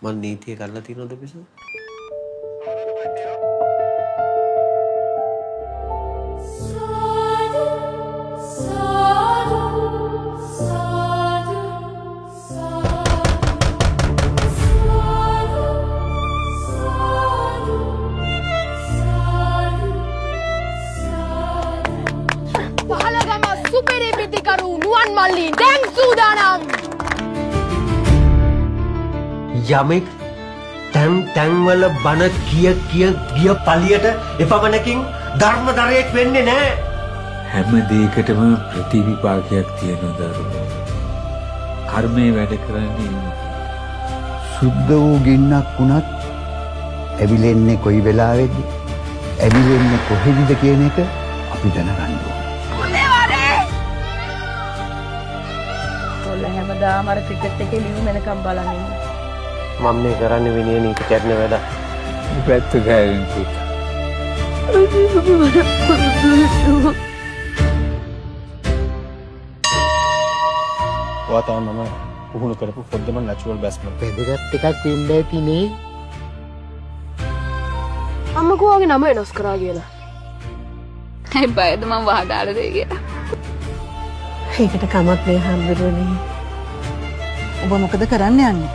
මං නීතිය කරලා තියෙනවද පිසු? පහලගම සුපිරි පිතිකරු නුවන් මල්ලි දැන් සූදානම්. යමෙක් තැන්වල බන කිය ගිය පලියට එපමණකින් ධර්මදරයෙක් වෙන්නේ නැහැ. හැම දෙයකටම ප්‍රතිවිපාකයක් තියෙනවා දරුවෝ. කර්මයේ වැඩ කරන්නේ සුද්ධ වූ ගින්නක් වුණත් ඇවිලෙන්නේ කොයි වෙලාවෙද? ඇවිලෙන්නේ කොහෙද කියන එක අපි දැනගන්න ඕනේ. කොල්ල හැමදාම අර ක්‍රිකට් එකේ ලියු මෙනකම් බලන් ඉන්නේ. මම මේ කරන්නේ විනය නීති කැඩන වැඩ. පැත්ත ගෑවෙන් පුතා. ඔයා තමයි මම පුහුණු කරපු පොඩ්ඩම නැචරල් බැස්මන්. වැදගත් එකක් වෙන්න ඇතිනේ. අම්මකෝ වගේ නම වෙනස් කරා කියලා. ඇයි බයද මම වහදාලා දෙයි කියලා. ඒකට කමක් නෑ හම්බුනේ. ඔබ මොකද කරන්න යන්නේ?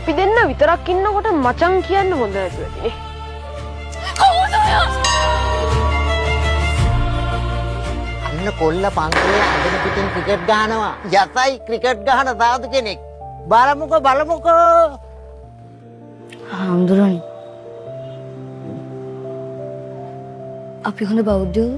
අපි දෙන්න විතරක් ඉන්නකොට මචං කියන්න හොඳ නැතුව ඇතිනේ. අන්න කොල්ල පන්සලේ අඳින පිටින් ක්‍රිකට් ගහනවා. යසයි ක්‍රිකට් ගහන සාදු කෙනෙක්. බලමුකෝ. හාමුදුරනේ අපි හොඳ බෞද්ධයෝ